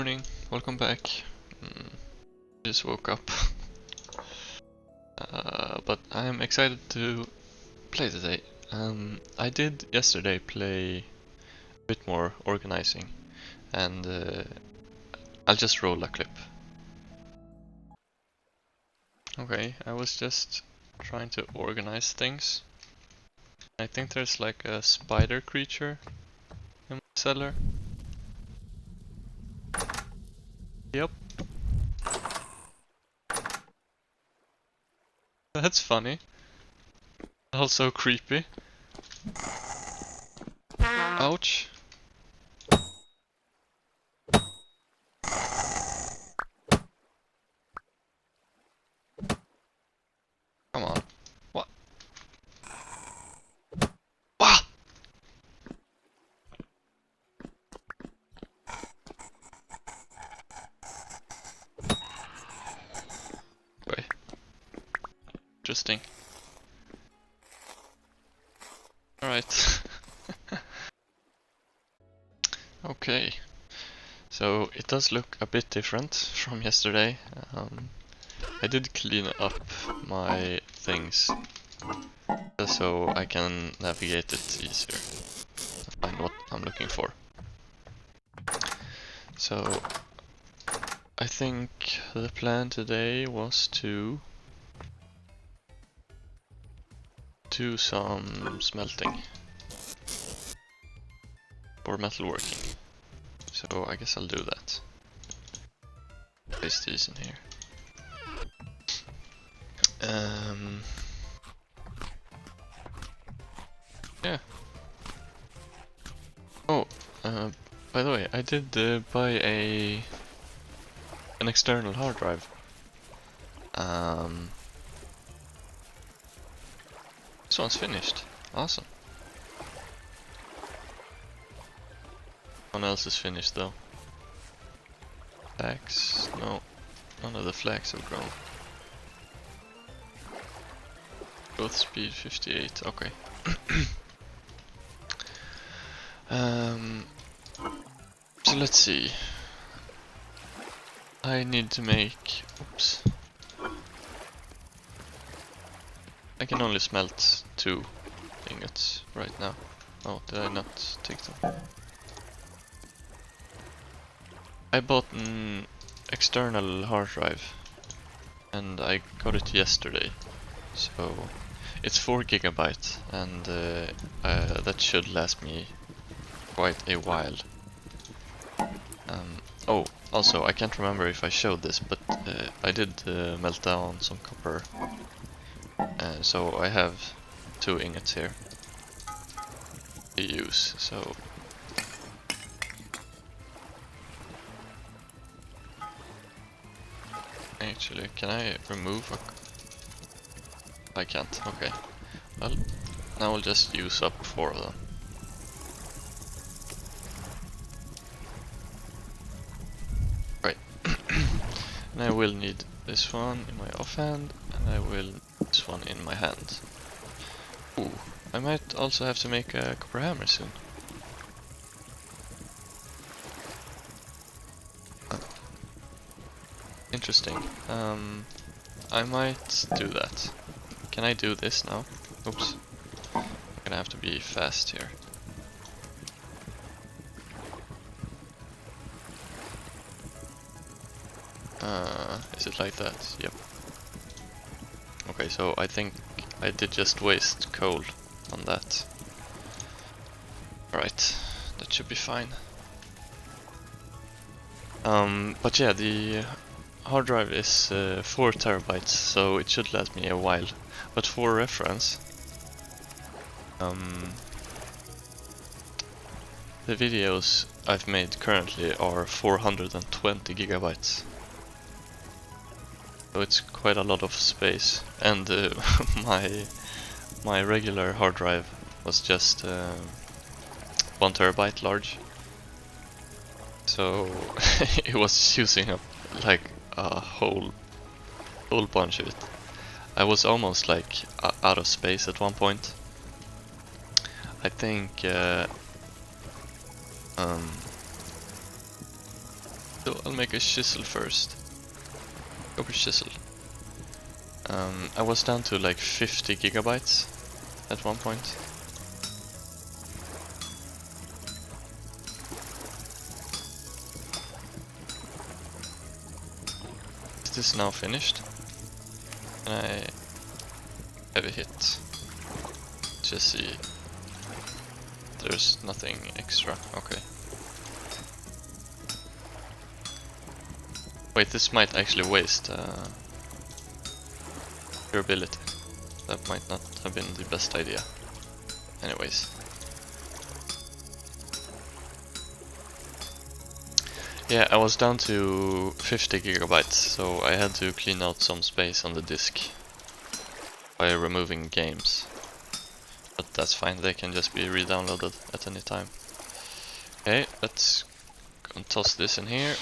morning, welcome back. Just woke up. But I'm excited to play today. I did yesterday play a bit more organizing, and I'll just roll a clip. Okay, I was just trying to organize things. I think there's like a spider creature in my cellar. Yep. That's funny. Also creepy. Ouch. Come on. What? Wah! Wait. Interesting. Alright. Okay. So it does look a bit different from yesterday. I did clean up my things so I can navigate it easier and find what I'm looking for. So I think the plan today was to do some smelting or metalworking. So I guess I'll do that. Place these in here. Yeah. Oh, by the way, I did buy an external hard drive. This one's finished. Awesome. One else is finished though. Flags? No, none of the flags have grown. Growth speed 58. Okay. So let's see. I need to make. Oops. I can only smelt 2 ingots right now. Oh, did I not take them? I bought an external hard drive and I got it yesterday. So it's 4 GB and that should last me quite a while. Oh, also I can't remember if I showed this, but I did melt down some copper. So I have 2 ingots here to use, so actually, can I remove I can't, okay. Well, now we'll just use up 4 of them. Right. And I will need this one in my offhand, and I will need this one in my hand. Ooh, I might also have to make a copper hammer soon. Interesting. I might do that. Can I do this now? Oops. I'm gonna have to be fast here. Is it like that? Yep. Okay, so I think I did just waste coal on that. Alright, that should be fine. But yeah, the hard drive is 4 terabytes, so it should last me a while. But for reference, the videos I've made currently are 420 gigabytes. So it's quite a lot of space, and my regular hard drive was just 1 terabyte large. So it was using up like a whole bunch of it. I was almost like out of space at one point. I think So I'll make a chisel first. Copper chisel. I was down to like 50 gigabytes at one point. Is this now finished? Can I have a hit? Just see. There's nothing extra. Okay. Wait, this might actually waste durability. That might not have been the best idea. Anyways. Yeah, I was down to 50 gigabytes, so I had to clean out some space on the disk by removing games. But that's fine, they can just be re-downloaded at any time. Okay, let's go and toss this in here.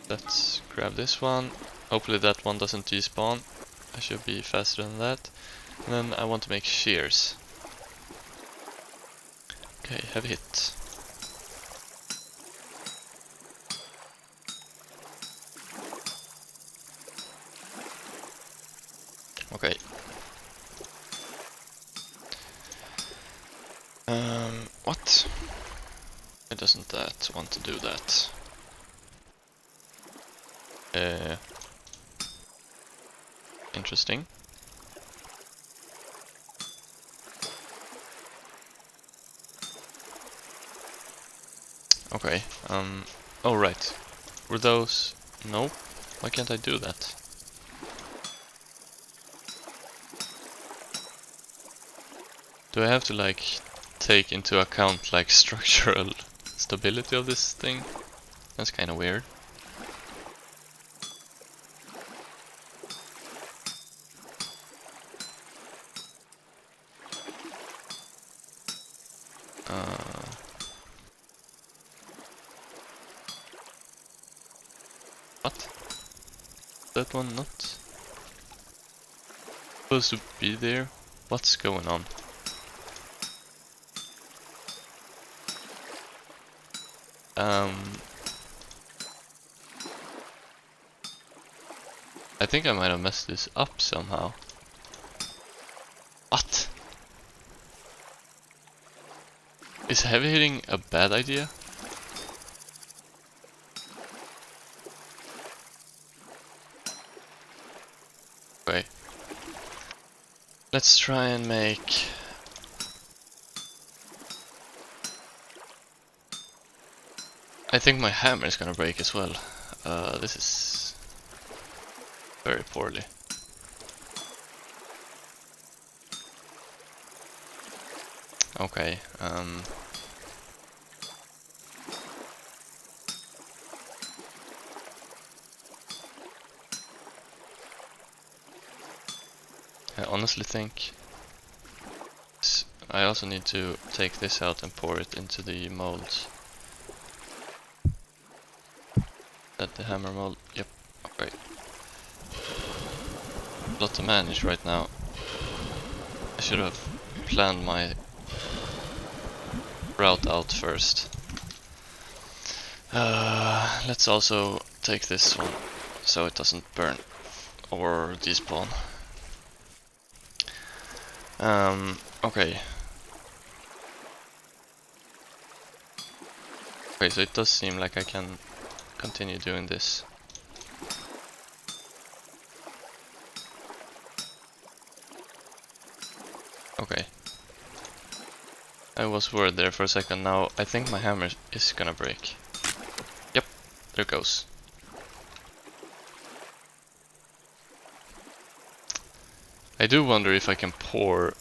Let's grab this one. Hopefully that one doesn't despawn. I should be faster than that. And then I want to make shears. Okay, have a hit. Okay. What? Why doesn't that want to do that? Interesting. Okay, oh right. Were those... No? Why can't I do that? Do I have to like take into account like structural stability of this thing? That's kind of weird. What? That one not supposed to be there? What's going on? I think I might have messed this up somehow. What? Is heavy hitting a bad idea? Okay. Let's try and make... I think my hammer is gonna break as well. This is very poorly. Okay, I honestly think I also need to take this out and pour it into the molds. That the hammer mold, yep, okay. A lot to manage right now. I should have planned my route out first. Let's also take this one so it doesn't burn or despawn. Okay. Okay, so it does seem like I can continue doing this. Okay. I was worried there for a second. Now I think my hammer is gonna break. Yep, there it goes. I do wonder if I can pour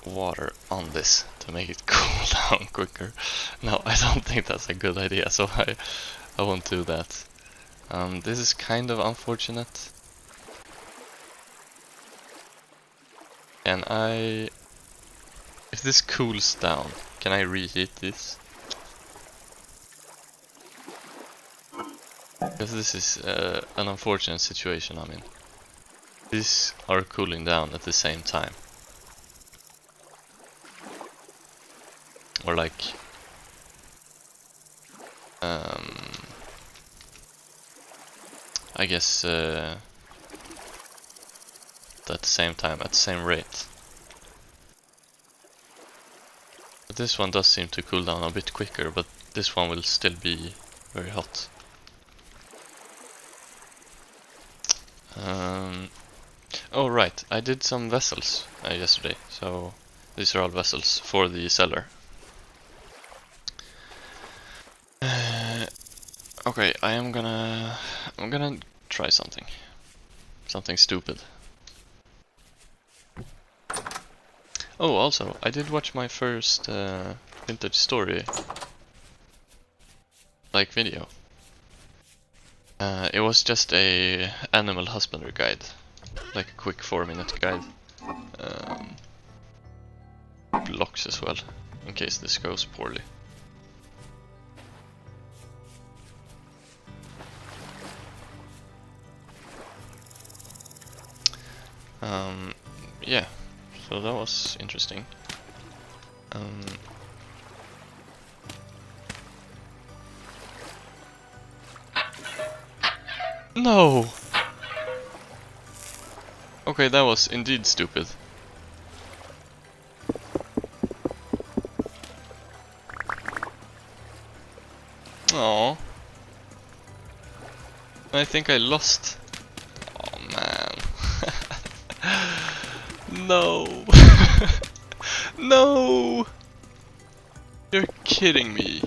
water on this to make it cool down quicker. No, I don't think that's a good idea, so I won't do that. This is kind of unfortunate. And if this cools down, can I reheat this? Because this is an unfortunate situation I'm in. These are cooling down at the same time. Or like... I guess at the same time, at the same rate. But this one does seem to cool down a bit quicker, but this one will still be very hot. Oh right, I did some vessels yesterday, so these are all vessels for the cellar. Okay, I'm gonna try something stupid. Oh, also, I did watch my first vintage story video. It was just a animal husbandry guide, like a quick 4-minute guide. Blocks as well, in case this goes poorly. Yeah, so that was interesting. No! Okay, that was indeed stupid. Oh, I think I lost. Oh man. No! No! You're kidding me.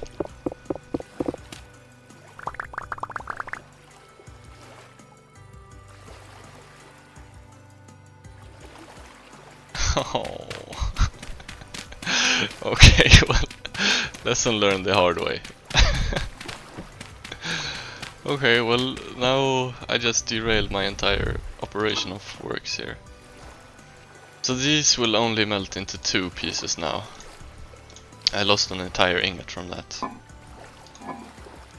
Oh. Okay, well, lesson learned the hard way. Okay, well, now I just derailed my entire operation of works here. So these will only melt into 2 pieces now. I lost an entire ingot from that.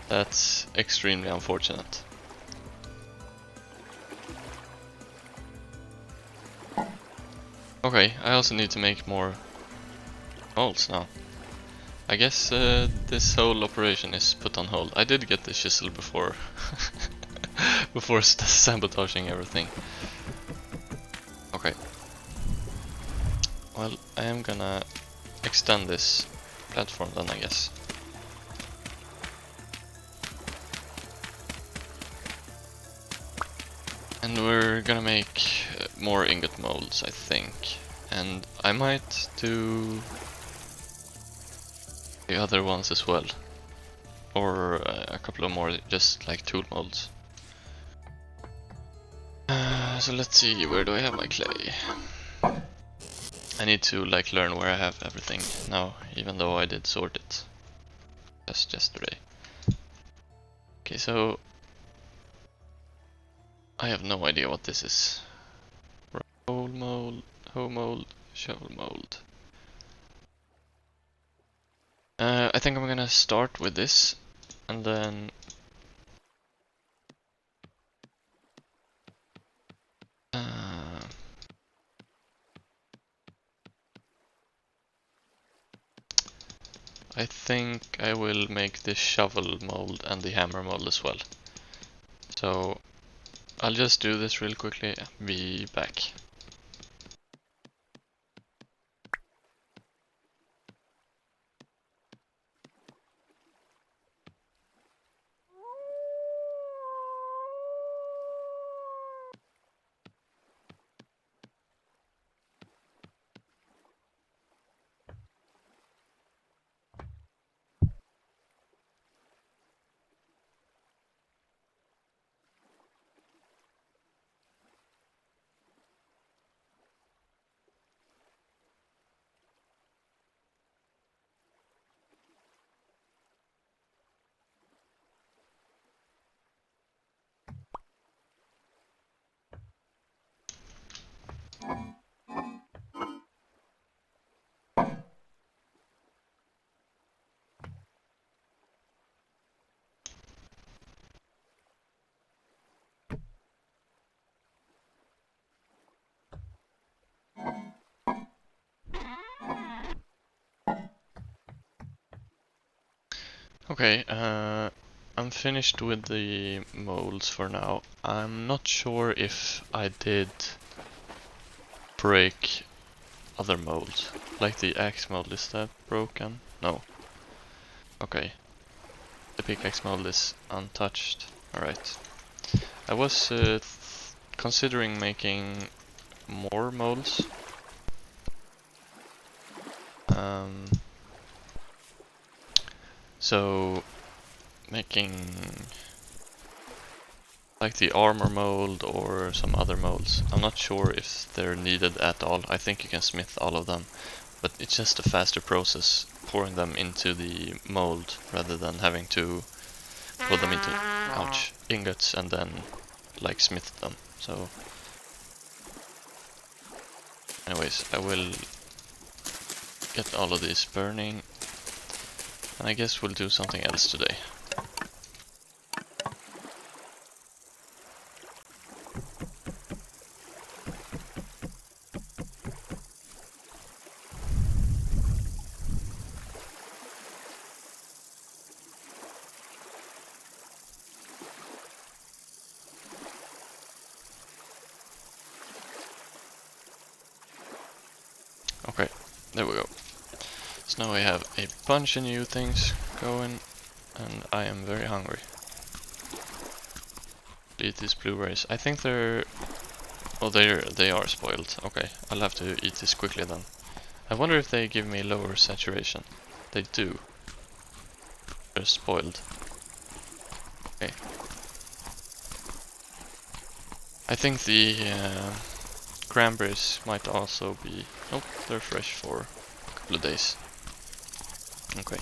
That's extremely unfortunate. Okay, I also need to make more molds now. I guess this whole operation is put on hold. I did get the chisel before before sabotaging everything. Okay. Well, I am gonna extend this platform then, I guess. And we're gonna make more ingot molds, I think. And I might do the other ones as well. Or a couple of more, just like tool molds. So let's see, where do I have my clay? I need to learn where I have everything now, even though I did sort it just yesterday. Okay, so I have no idea what this is. Roll mold, hoe mold, shovel mold. I think I'm gonna start with this, and then I think I will make the shovel mold and the hammer mold as well. So I'll just do this real quickly, be back. Okay, I'm finished with the molds for now. I'm not sure if I did break other molds. Like the axe mold, is that broken? No. Okay. The pickaxe mold is untouched. Alright. I was considering making more molds. So making like the armor mold or some other molds. I'm not sure if they're needed at all. I think you can smith all of them, but it's just a faster process pouring them into the mold rather than having to put them into ingots and then like smith them. So anyways, I will get all of these burning, and I guess we'll do something else today. Okay, there we go. So now we have a bunch of new things going, and I am very hungry. Eat these blueberries. I think they're... oh, they are spoiled. Okay, I'll have to eat this quickly then. I wonder if they give me lower saturation. They do. They're spoiled. Okay. I think the cranberries might also be... nope, they're fresh for a couple of days. Okay.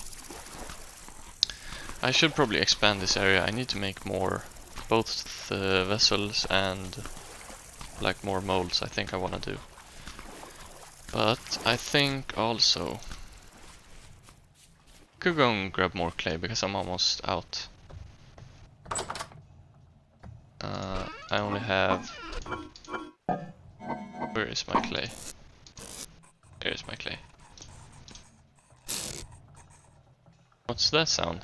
I should probably expand this area. I need to make more, both the vessels and like more molds. I think I want to do. But I think also could go and grab more clay because I'm almost out. I only have... where is my clay? Here is my clay. What's that sound?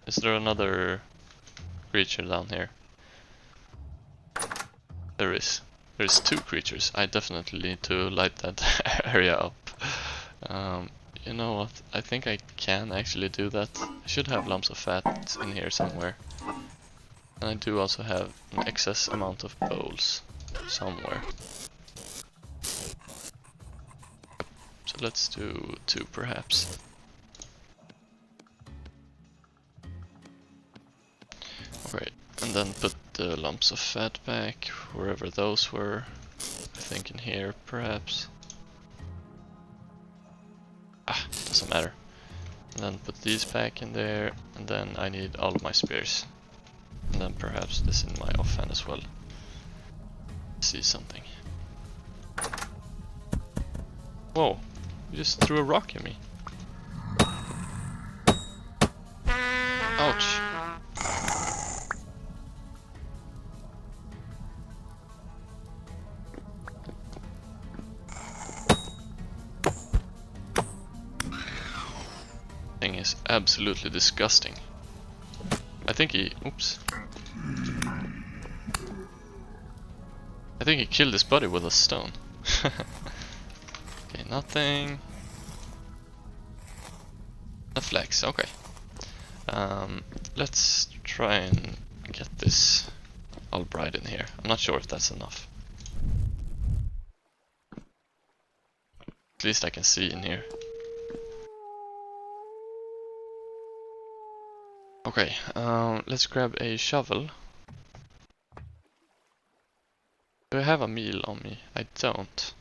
Is there another creature down here? There is. There's two creatures. I definitely need to light that area up. You know what? I think I can actually do that. I should have lumps of fat in here somewhere. And I do also have an excess amount of bowls somewhere. So let's do two perhaps. Okay, and then put the lumps of fat back wherever those were. I think in here perhaps. Ah, doesn't matter. And then put these back in there, and then I need all of my spears. And then perhaps this in my offhand as well. See something. Whoa, you just threw a rock at me. Ouch. Thing is absolutely disgusting. I think he... oops. I think he killed his buddy with a stone. Okay, nothing. A flex, okay. Let's try and get this all bright in here. I'm not sure if that's enough. At least I can see in here. Okay, let's grab a shovel. Do I have a meal on me? I don't.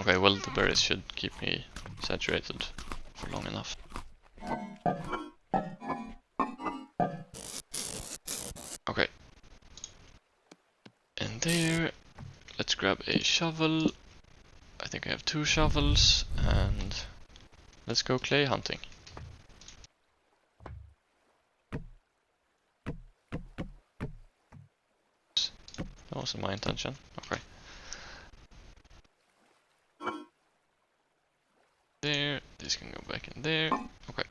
Okay, well the berries should keep me saturated for long enough. Okay. And there, let's grab a shovel. I think I have 2 shovels, and let's go clay hunting. That wasn't my intention. Okay. There, this can go back in there. Okay.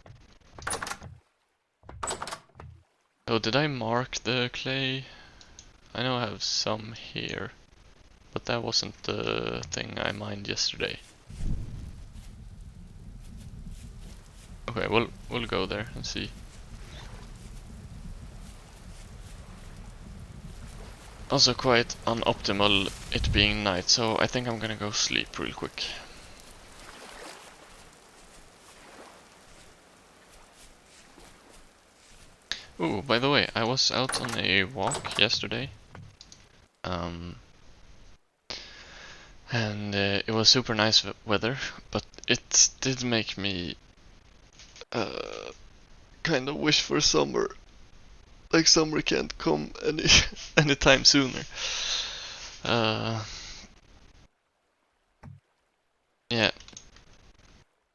Oh, did I mark the clay? I know I have some here, but that wasn't the thing I mined yesterday. Okay, we'll go there and see. Also quite unoptimal it being night, so I think I'm gonna go sleep real quick. Ooh, by the way, I was out on a walk yesterday. And it was super nice weather, but it did make me kind of wish for summer. Like summer can't come anytime sooner. Yeah,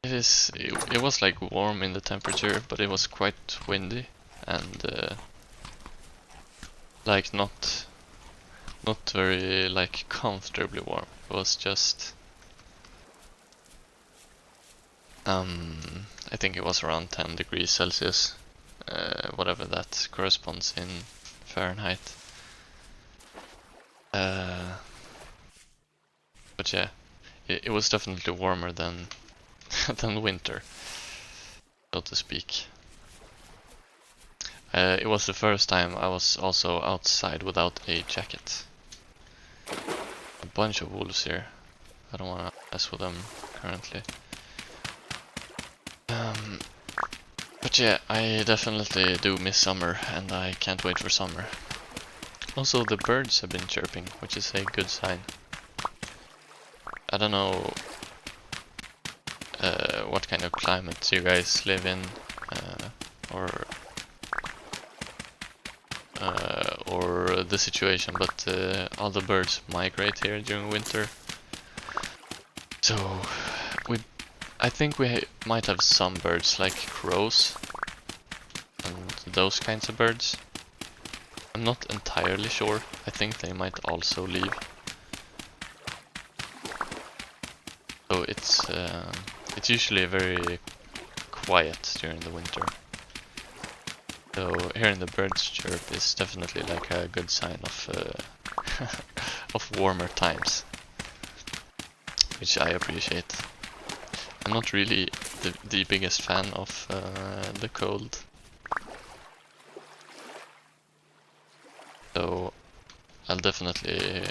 it was like warm in the temperature, but it was quite windy and like not very like comfortably warm. It was just I think it was around 10 degrees Celsius, whatever that corresponds in Fahrenheit. But yeah, it was definitely warmer than than winter, so to speak. It was the first time I was also outside without a jacket. A bunch of wolves here. I don't want to mess with them currently. But yeah, I definitely do miss summer, and I can't wait for summer. Also, the birds have been chirping, which is a good sign. I don't know what kind of climate you guys live in, or the situation, but all the birds migrate here during winter. So I think we might have some birds like crows and those kinds of birds. I'm not entirely sure. I think they might also leave. So it's usually very quiet during the winter. So hearing the birds chirp is definitely like a good sign of of warmer times, which I appreciate. I'm not really the biggest fan of the cold, so I'll definitely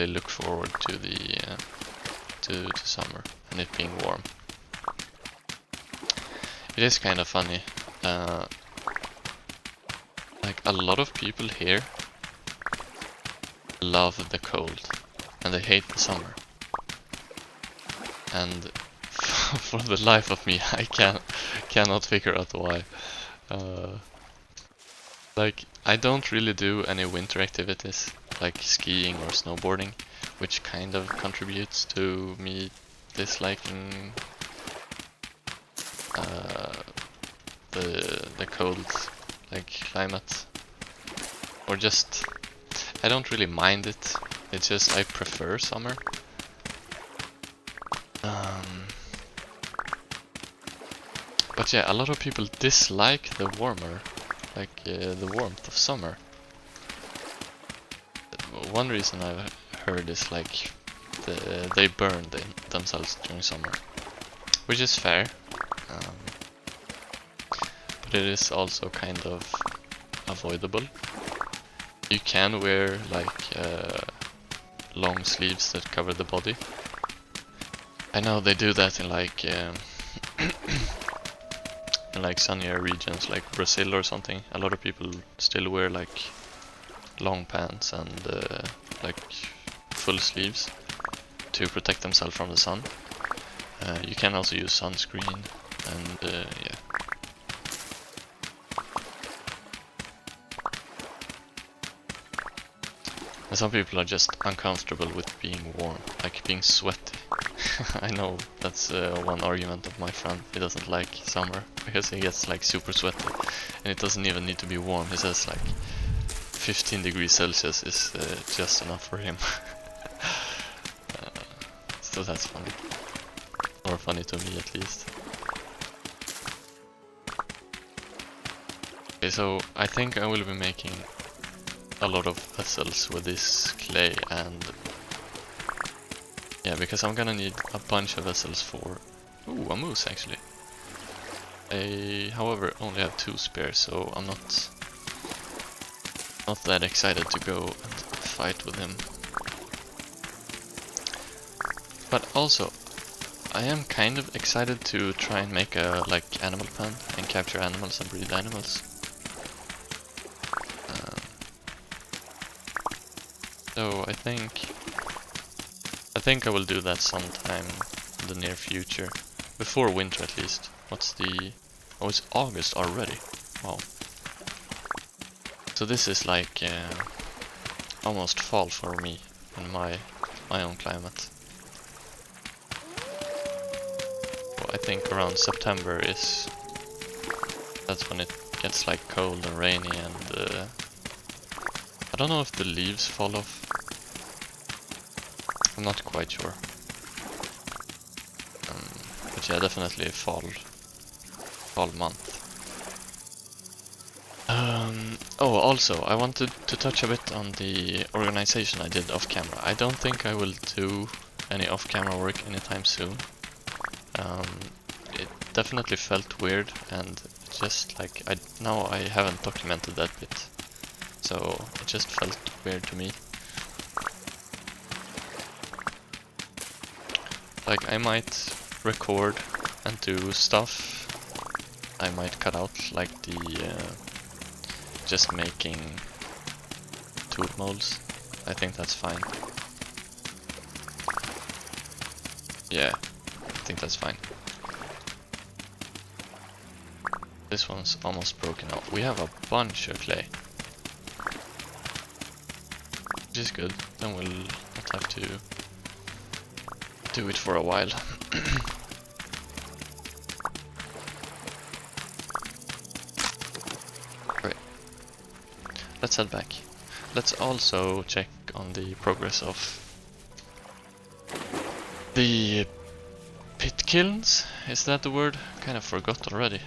look forward to the to summer and it being warm. It is kind of funny. Like a lot of people here love the cold and they hate the summer. And for the life of me, I cannot figure out why. Like I don't really do any winter activities like skiing or snowboarding, which kind of contributes to me disliking the cold like climate, or just I don't really mind it. It's just I prefer summer. But yeah, a lot of people dislike the warmer, like the warmth of summer. One reason I've heard is like they burn themselves during summer, which is fair. But it is also kind of avoidable. You can wear like long sleeves that cover the body. I know they do that in like in like sunnier regions like Brazil or something. A lot of people still wear like long pants and like full sleeves to protect themselves from the sun. You can also use sunscreen and yeah. And some people are just uncomfortable with being warm, like being sweaty. I know that's one argument of my friend. He doesn't like summer because he gets like super sweaty, and it doesn't even need to be warm. He says like 15 degrees Celsius is just enough for him. So that's funny, or funny to me at least. Okay, so I think I will be making a lot of vessels with this clay, and yeah, because I'm gonna need a bunch of vessels for... Ooh, a moose actually. I, however, only have 2 spares, so I'm not that excited to go and fight with him. But also, I am kind of excited to try and make a like animal pen and capture animals and breed animals. So I think I will do that sometime in the near future, before winter at least. What's the... Oh, it's August already. Wow. So this is like almost fall for me in my own climate. Well, I think around September is... That's when it gets like cold and rainy, and I don't know if the leaves fall off. I'm not quite sure. But yeah, definitely fall month. Oh, also, I wanted to touch a bit on the organization I did off camera. I don't think I will do any off camera work anytime soon. It definitely felt weird, and just like now I haven't documented that bit, so it just felt weird to me. Like, I might record and do stuff. I might cut out like the just making tooth molds. I think that's fine. Yeah, I think that's fine. This one's almost broken out. We have a bunch of clay, which is good. Then we'll not have to do it for a while. Right. Let's head back. Let's also check on the progress of the pit kilns. Is that the word? Kind of forgot already.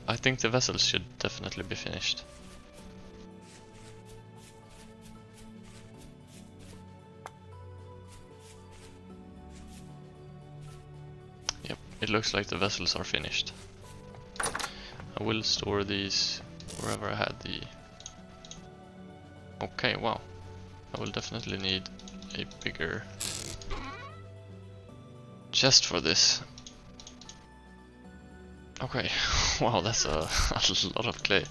I think the vessels should definitely be finished. Yep, it looks like the vessels are finished. I will store these wherever I had the... Okay, wow. I will definitely need a bigger chest for this. Okay, wow, that's a lot of clay.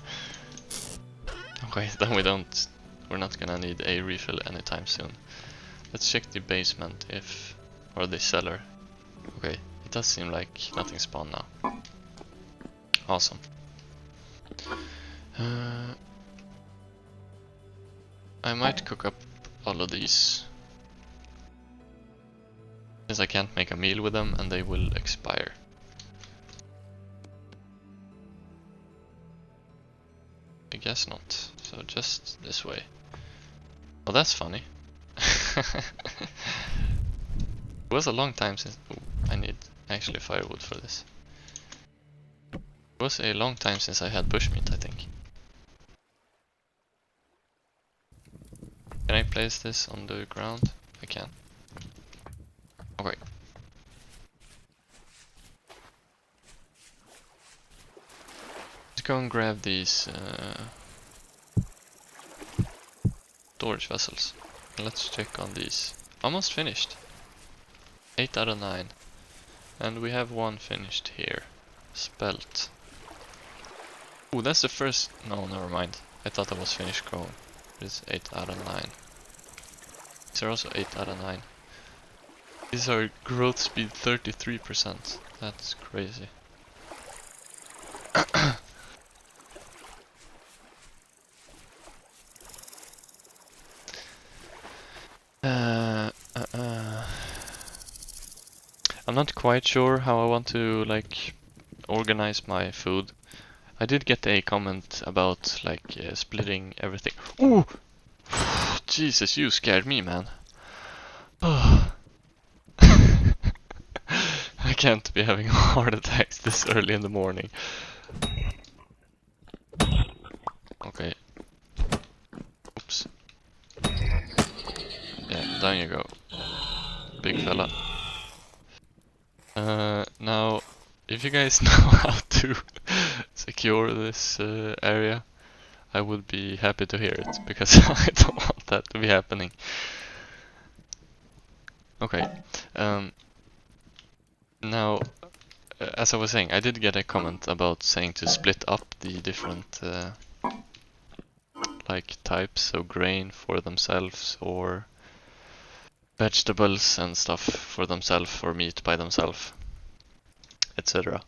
Okay, then we're not gonna need a refill anytime soon. Let's check the basement or the cellar. Okay, it does seem like nothing spawned now. Awesome. I might cook up all of these, since I can't make a meal with them and they will expire. I guess not, so just this way. Well, that's funny. It was a long time since... Ooh, I need actually firewood for this. It was a long time since I had bushmeat, I think. Can I place this on the ground? I can. Okay. Let's go and grab these storage vessels. And let's check on these. Almost finished. 8 out of 9. And we have one finished here. Spelt. Ooh, that's the first... No, never mind. I thought that was finished growing. It's 8 out of 9. These are also 8 out of 9. These are growth speed 33%. That's crazy. I'm not quite sure how I want to like organize my food. I did get a comment about like splitting everything. Ooh! Jesus, you scared me, man. I can't be having heart attacks this early in the morning. Okay. Oops. Yeah, down you go. Big fella. Now, if you guys know how to secure this area, I would be happy to hear it, because I don't want that to be happening. Okay. Now, as I was saying, I did get a comment about saying to split up the different like types, so grain for themselves, or vegetables and stuff for themselves, or meat by themselves, etc.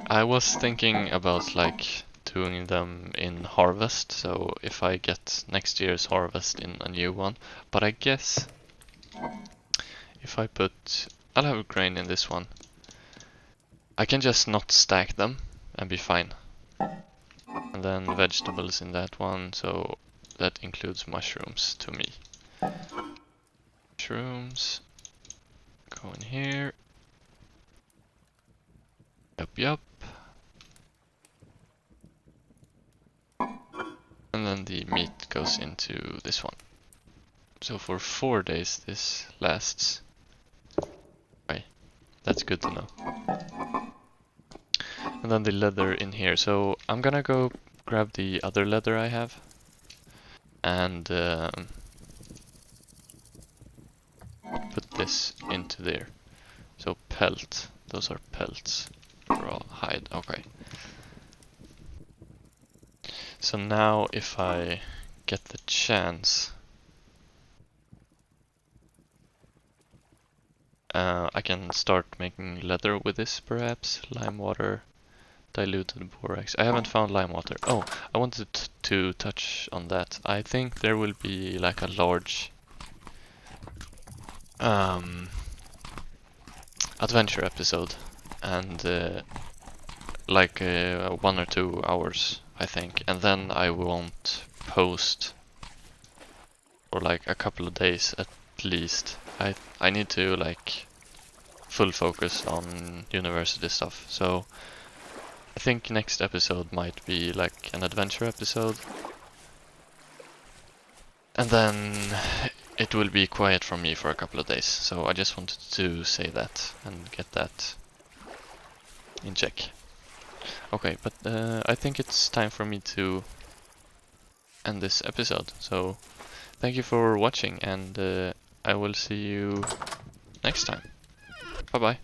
I was thinking about like doing them in harvest, so if I get next year's harvest in a new one, but I guess if I'll have grain in this one, I can just not stack them and be fine. And then vegetables in that one, so that includes mushrooms to me. Mushrooms, go in here. Yup. And then the meat goes into this one. So for 4 days this lasts. Okay, that's good to know. And then the leather in here. So I'm gonna go grab the other leather I have. And put this into there. So pelt, those are pelts. Raw hide, okay. So now if I get the chance, I can start making leather with this perhaps. Lime water, diluted borax. I haven't found lime water. Oh, I wanted to touch on that. I think there will be like a large adventure episode, and like 1 or 2 hours, I think, and then I won't post for like a couple of days at least. I need to like full focus on university stuff, so I think next episode might be like an adventure episode, and then it will be quiet from me for a couple of days. So I just wanted to say that and get that in check. Okay, but I think it's time for me to end this episode. So thank you for watching, and I will see you next time. Bye bye.